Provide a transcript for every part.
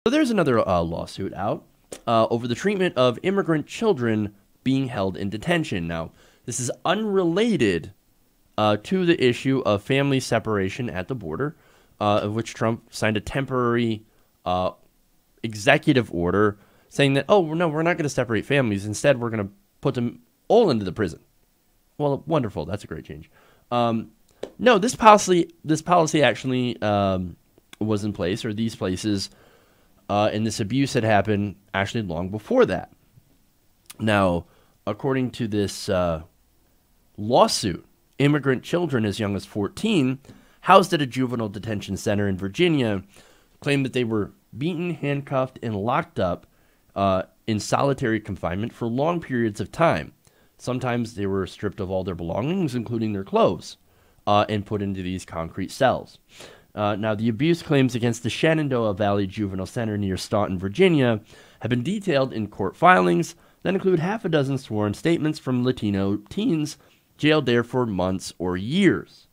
So there's another lawsuit out over the treatment of immigrant children being held in detention. Now, this is unrelated to the issue of family separation at the border, of which Trump signed a temporary executive order saying that, oh, no, we're not going to separate families. Instead, we're going to put them all into the prison. Well, wonderful. That's a great change. No, this policy actually was in place, or these places, and this abuse had happened actually long before that. Now, according to this lawsuit, immigrant children as young as 14, housed at a juvenile detention center in Virginia, claimed that they were beaten, handcuffed, and locked up in solitary confinement for long periods of time. Sometimes they were stripped of all their belongings, including their clothes, and put into these concrete cells. Now, the abuse claims against the Shenandoah Valley Juvenile Center near Staunton, Virginia, have been detailed in court filings that include half a dozen sworn statements from Latino teens jailed there for months or years.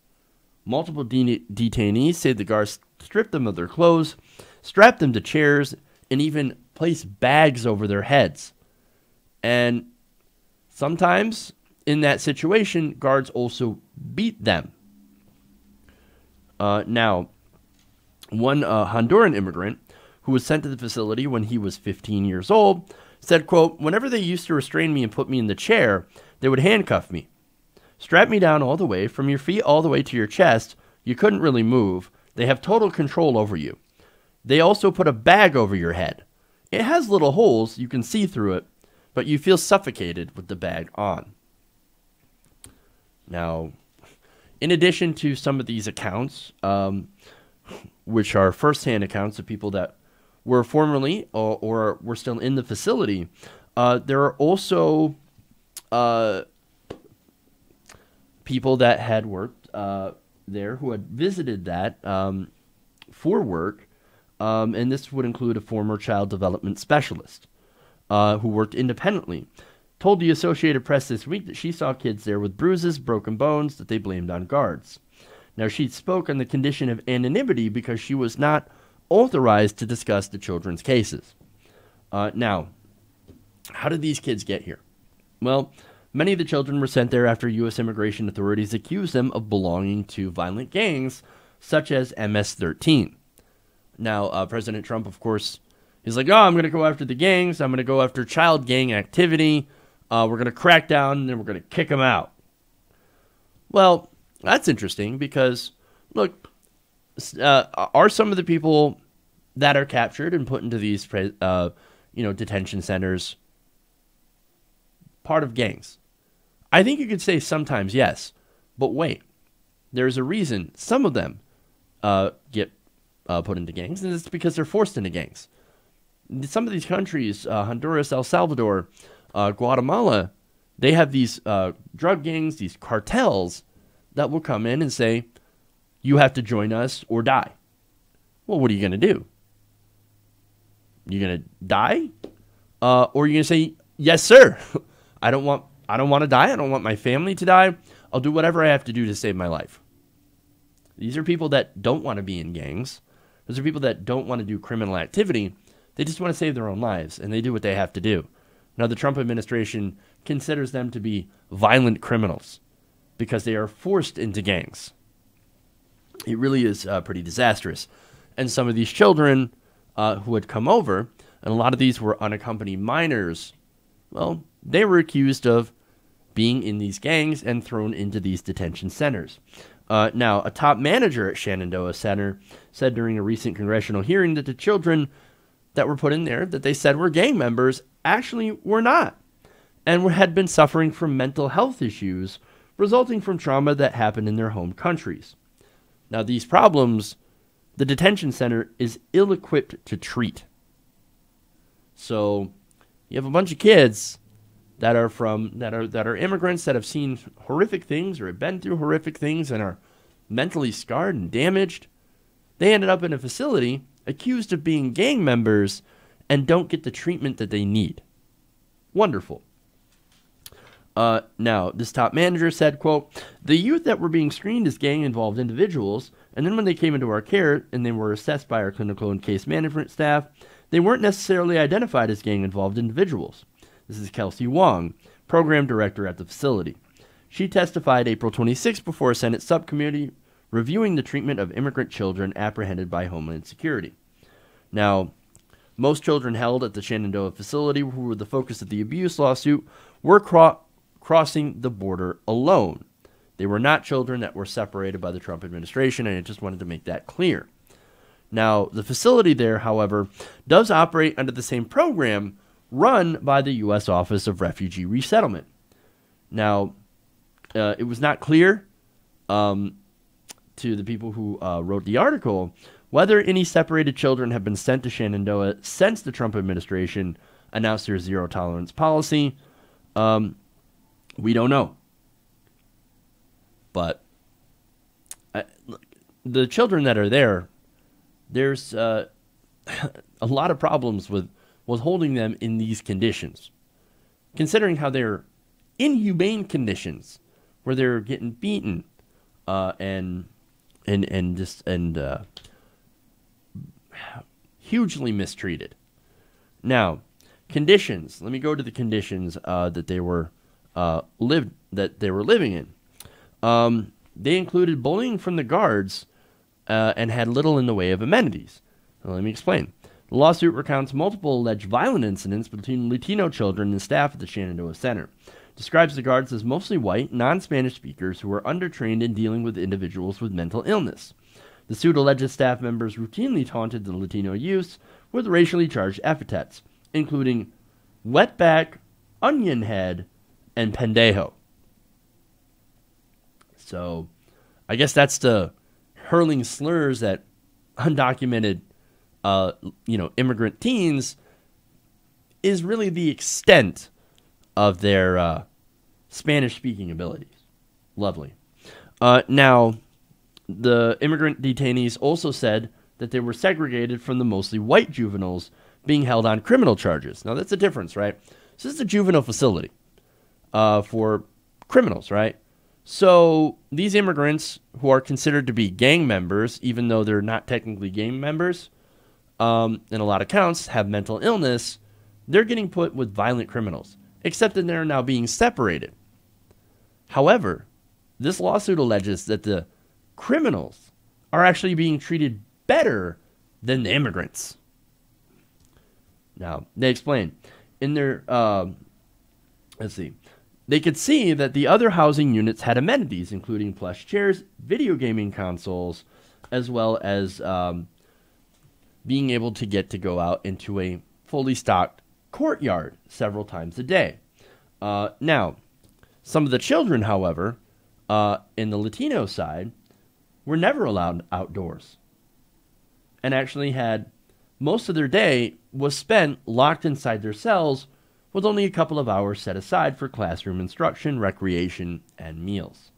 Multiple detainees say the guards stripped them of their clothes, strapped them to chairs, and even placed bags over their heads. And sometimes, in that situation, guards also beat them. Now, one Honduran immigrant who was sent to the facility when he was 15 years old said, quote, "Whenever they used to restrain me and put me in the chair, they would handcuff me. Strap me down all the way, from your feet all the way to your chest. You couldn't really move. They have total control over you. They also put a bag over your head. It has little holes, you can see through it, but you feel suffocated with the bag on." Now, in addition to some of these accounts, which are firsthand accounts of people that were formerly or were still in the facility, there are also people that had worked there who had visited that for work, and this would include a former child development specialist who worked independently, told the Associated Press this week that she saw kids there with bruises, broken bones that they blamed on guards. Now, she spoke on the condition of anonymity because she was not authorized to discuss the children's cases. Now, how did these kids get here? Well, many of the children were sent there after U.S. immigration authorities accused them of belonging to violent gangs, such as MS-13. Now, President Trump, of course, he's like, oh, I'm going to go after the gangs. I'm going to go after child gang activity. We're going to crack down, and then we're going to kick them out. Well, that's interesting because, look, are some of the people that are captured and put into these, detention centers part of gangs? I think you could say sometimes yes, but wait, there's a reason some of them get put into gangs, and it's because they're forced into gangs. Some of these countries, Honduras, El Salvador, Guatemala, they have these drug gangs, these cartels that will come in and say, you have to join us or die. Well, what are you going to do? You going to die? Or are you going to say, yes, sir. I don't want to die. I don't want my family to die. I'll do whatever I have to do to save my life. These are people that don't want to be in gangs. Those are people that don't want to do criminal activity. They just want to save their own lives, and they do what they have to do. Now, the Trump administration considers them to be violent criminals because they are forced into gangs. It really is pretty disastrous. And some of these children who had come over, and a lot of these were unaccompanied minors, well, they were accused of being in these gangs and thrown into these detention centers. Now, a top manager at Shenandoah Center said during a recent congressional hearing that the children that were put in there that they said were gang members actually were not, and had been suffering from mental health issues resulting from trauma that happened in their home countries. Now, these problems, the detention center is ill-equipped to treat. So, you have a bunch of kids that are immigrants that have seen horrific things or have been through horrific things and are mentally scarred and damaged. They ended up in a facility accused of being gang members and don't get the treatment that they need. Wonderful. Now, this top manager said, quote, "The youth that were being screened as gang-involved individuals, and then when they came into our care and they were assessed by our clinical and case management staff, they weren't necessarily identified as gang-involved individuals. This is Kelsey Wong, program director at the facility. She testified April 26 before a Senate subcommittee reviewing the treatment of immigrant children apprehended by Homeland Security. Now, most children held at the Shenandoah facility, who were the focus of the abuse lawsuit, were crossing the border alone. They were not children that were separated by the Trump administration, and I just wanted to make that clear. Now, the facility there, however, does operate under the same program run by the U.S. Office of Refugee Resettlement. Now, it was not clear to the people who wrote the article whether any separated children have been sent to Shenandoah since the Trump administration announced their zero-tolerance policy. We don't know. But the children that are there, there's a lot of problems with holding them in these conditions, considering how they're inhumane conditions, where they're getting beaten and hugely mistreated. Now, conditions. Let me go to the conditions that they were living in. They included bullying from the guards and had little in the way of amenities. Now, let me explain. The lawsuit recounts multiple alleged violent incidents between Latino children and staff at the Shenandoah Center. Describes the guards as mostly white, non-Spanish speakers who were undertrained in dealing with individuals with mental illness. The suit alleges staff members routinely taunted the Latino youths with racially charged epithets, including wetback, onion head, and pendejo. So, I guess that's the hurling slurs at undocumented, immigrant teens is really the extent of their Spanish-speaking abilities. Lovely. Now, the immigrant detainees also said that they were segregated from the mostly white juveniles being held on criminal charges. Now, that's a difference, right? So this is a juvenile facility for criminals, right? So these immigrants who are considered to be gang members, even though they're not technically gang members, in a lot of counts, have mental illness, they're getting put with violent criminals, except that they're now being separated. However, this lawsuit alleges that the criminals are actually being treated better than the immigrants. Now, they explain. In their, they could see that the other housing units had amenities, including plush chairs, video gaming consoles, as well as being able to go out into a fully stocked courtyard several times a day. Now, some of the children, however, in the Latino side, were never allowed outdoors, and actually had most of their day was spent locked inside their cells with only a couple of hours set aside for classroom instruction, recreation, and meals.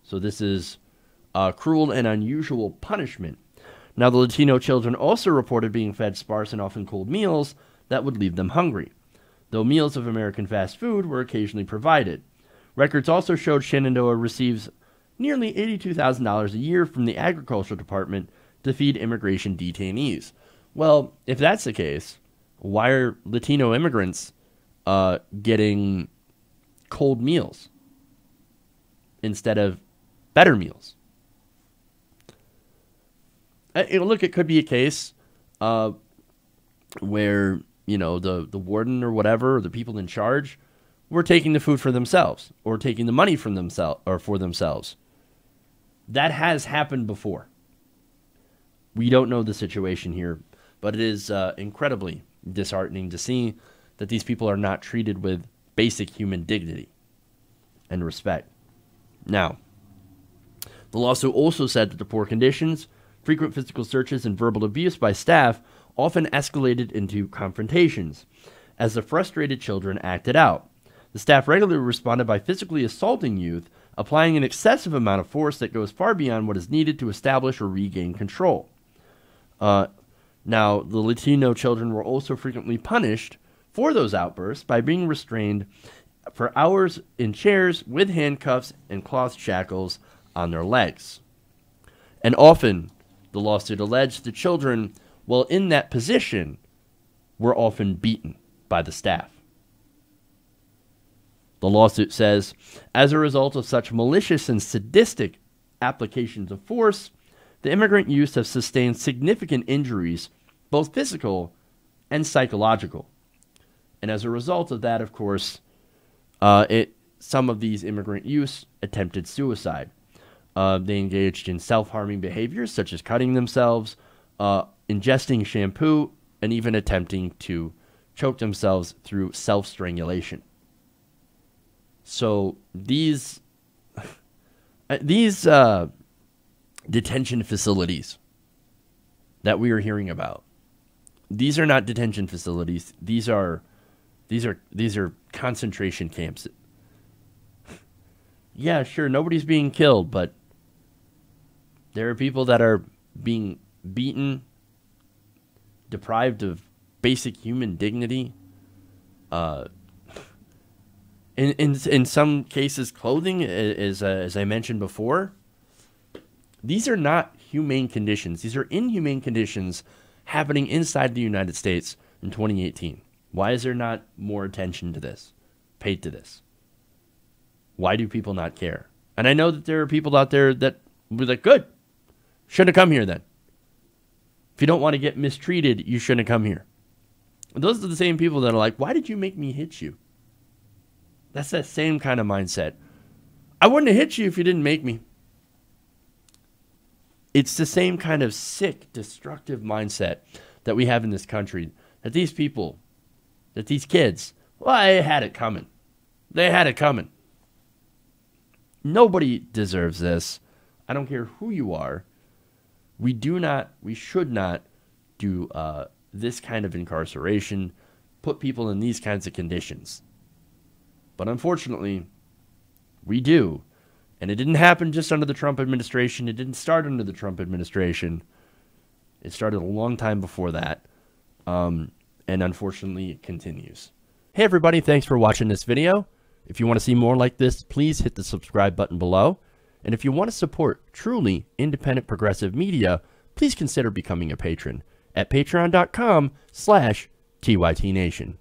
So this is cruel and unusual punishment. Now, the Latino children also reported being fed sparse and often cold meals that would leave them hungry, though meals of American fast food were occasionally provided. Records also showed Shenandoah receives nearly $82,000 a year from the Agricultural Department to feed immigration detainees. Well, if that's the case, why are Latino immigrants getting cold meals instead of better meals? Look, it could be a case where, the warden or whatever, or the people in charge, were taking the food for themselves or taking the money from themselves or for themselves. That has happened before. We don't know the situation here, but it is incredibly disheartening to see that these people are not treated with basic human dignity and respect. Now, the lawsuit also said that the poor conditions, frequent physical searches, and verbal abuse by staff often escalated into confrontations as the frustrated children acted out. The staff regularly responded by physically assaulting youth, applying an excessive amount of force that goes far beyond what is needed to establish or regain control. Now, the Latino children were also frequently punished for those outbursts by being restrained for hours in chairs with handcuffs and cloth shackles on their legs. And often, the lawsuit alleged the children, while in that position, were often beaten by the staff. The lawsuit says, as a result of such malicious and sadistic applications of force, the immigrant youth have sustained significant injuries, both physical and psychological. And as a result of that, of course, some of these immigrant youths attempted suicide. They engaged in self-harming behaviors such as cutting themselves, ingesting shampoo, and even attempting to choke themselves through self-strangulation. So these detention facilities that we are hearing about, these are not detention facilities. These are concentration camps. Yeah, sure, nobody's being killed, but there are people that are being beaten, deprived of basic human dignity. In some cases, clothing, as I mentioned before. These are not humane conditions. These are inhumane conditions happening inside the United States in 2018. Why is there not more attention to this, paid to this? Why do people not care? And I know that there are people out there that were like, good, shouldn't have come here then. If you don't want to get mistreated, you shouldn't have come here. And those are the same people that are like, why did you make me hit you? That's that same kind of mindset. I wouldn't have hit you if you didn't make me. It's the same kind of sick, destructive mindset that we have in this country. That these people, that these kids, well, they had it coming. They had it coming. Nobody deserves this. I don't care who you are. We should not do this kind of incarceration, put people in these kinds of conditions. But unfortunately, we do. And it didn't happen just under the Trump administration. It didn't start under the Trump administration. It started a long time before that. And unfortunately, it continues. Hey, everybody. Thanks for watching this video. If you want to see more like this, please hit the subscribe button below. And if you want to support truly independent progressive media, please consider becoming a patron at patreon.com/TYTNation.